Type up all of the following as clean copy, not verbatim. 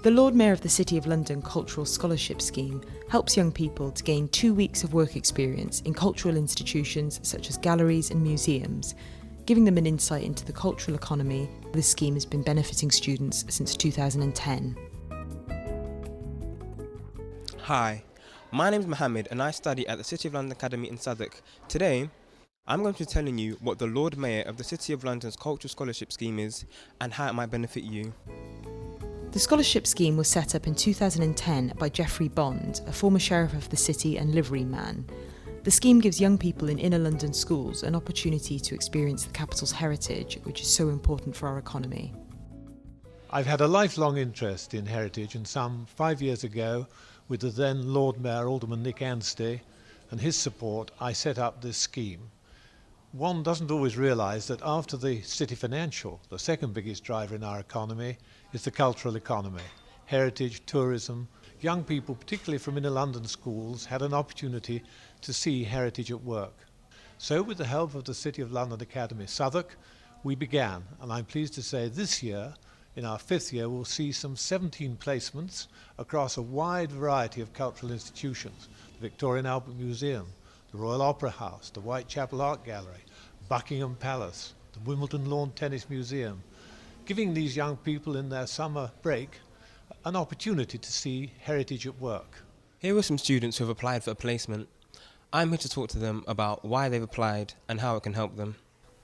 The Lord Mayor of the City of London Cultural Scholarship Scheme helps young people to gain 2 weeks of work experience in cultural institutions such as galleries and museums, giving them an insight into the cultural economy. This scheme has been benefiting students since 2010. Hi, my name is Mohamed and I study at the City of London Academy in Southwark. Today, I'm going to be telling you what the Lord Mayor of the City of London's Cultural Scholarship Scheme is and how it might benefit you. The scholarship scheme was set up in 2010 by Geoffrey Bond, a former sheriff of the city and liveryman. The scheme gives young people in inner London schools an opportunity to experience the capital's heritage, which is so important for our economy. I've had a lifelong interest in heritage, and some 5 years ago, with the then Lord Mayor Alderman Nick Anstey and his support, I set up this scheme. One doesn't always realise that after the city financial, the second biggest driver in our economy is the cultural economy. Heritage, tourism, young people, particularly from inner London schools, had an opportunity to see heritage at work. So with the help of the City of London Academy Southwark, we began, and I'm pleased to say this year, in our 5th year, we'll see some 17 placements across a wide variety of cultural institutions: the Victoria and Albert Museum, the Royal Opera House, the Whitechapel Art Gallery, Buckingham Palace, the Wimbledon Lawn Tennis Museum, giving these young people in their summer break an opportunity to see heritage at work. Here are some students who have applied for a placement. I'm here to talk to them about why they've applied and how it can help them.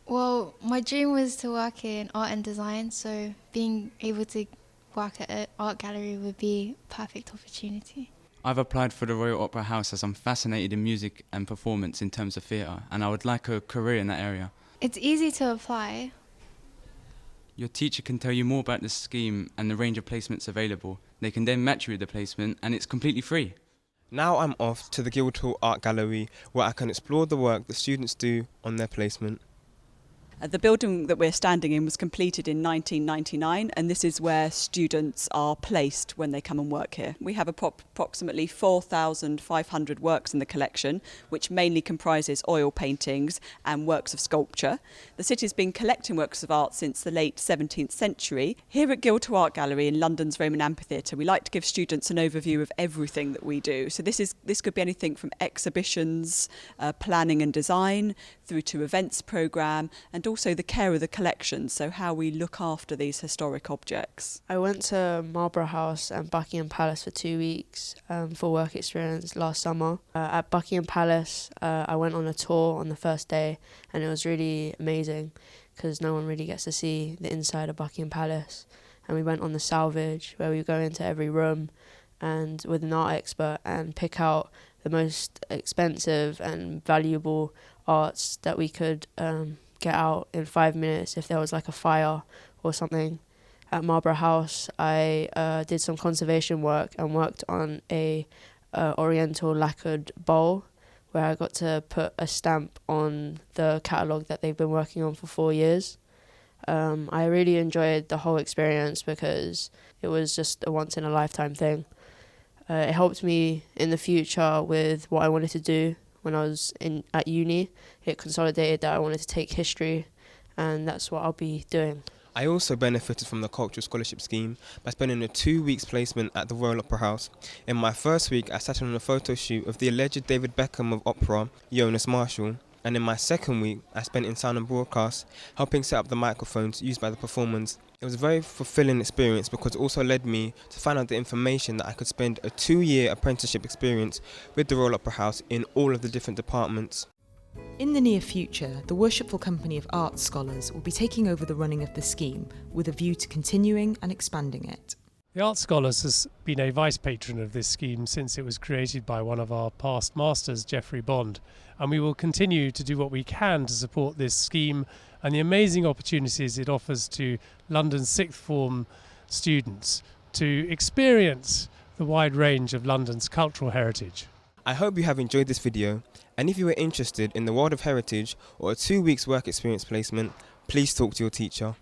Well, my dream was to work in art and design, so being able to work at an art gallery would be a perfect opportunity. I've applied for the Royal Opera House as I'm fascinated in music and performance in terms of theatre, and I would like a career in that area. It's easy to apply. Your teacher can tell you more about the scheme and the range of placements available. They can then match you with the placement, and it's completely free. Now I'm off to the Guildhall Art Gallery where I can explore the work the students do on their placement. The building that we're standing in was completed in 1999, and this is where students are placed when they come and work here. We have approximately 4,500 works in the collection, which mainly comprises oil paintings and works of sculpture. The city's been collecting works of art since the late 17th century. Here at Guildhall Art Gallery in London's Roman Amphitheatre, we like to give students an overview of everything that we do. So this could be anything from exhibitions, planning and design, through to events programme, and also the care of the collection, so how we look after these historic objects. I went to Marlborough House and Buckingham Palace for 2 weeks for work experience last summer. At Buckingham Palace, I went on a tour on the first day, and it was really amazing because no one really gets to see the inside of Buckingham Palace. And we went on the salvage, where we go into every room and with an art expert and pick out the most expensive and valuable arts that we could get out in 5 minutes if there was like a fire or something. At Marlborough House, I did some conservation work and worked on a oriental lacquered bowl where I got to put a stamp on the catalogue that they've been working on for 4 years. I really enjoyed the whole experience because it was just a once-in-a-lifetime thing. It helped me in the future with what I wanted to do. When I was at uni, it consolidated that I wanted to take history, and that's what I'll be doing. I also benefited from the Cultural Scholarship Scheme by spending a 2 weeks placement at the Royal Opera House. In my first week, I sat in on a photo shoot of the alleged David Beckham of opera, Jonas Marshall, and in my second week, I spent in sound and broadcast, helping set up the microphones used by the performers. It was a very fulfilling experience because it also led me to find out the information that I could spend a 2-year apprenticeship experience with the Royal Opera House in all of the different departments. In the near future, the Worshipful Company of Arts Scholars will be taking over the running of the scheme with a view to continuing and expanding it. The Arts Scholars has been a vice patron of this scheme since it was created by one of our past masters, Geoffrey Bond, and we will continue to do what we can to support this scheme and the amazing opportunities it offers to London's sixth form students to experience the wide range of London's cultural heritage. I hope you have enjoyed this video, and if you are interested in the world of heritage or a 2 weeks work experience placement, please talk to your teacher.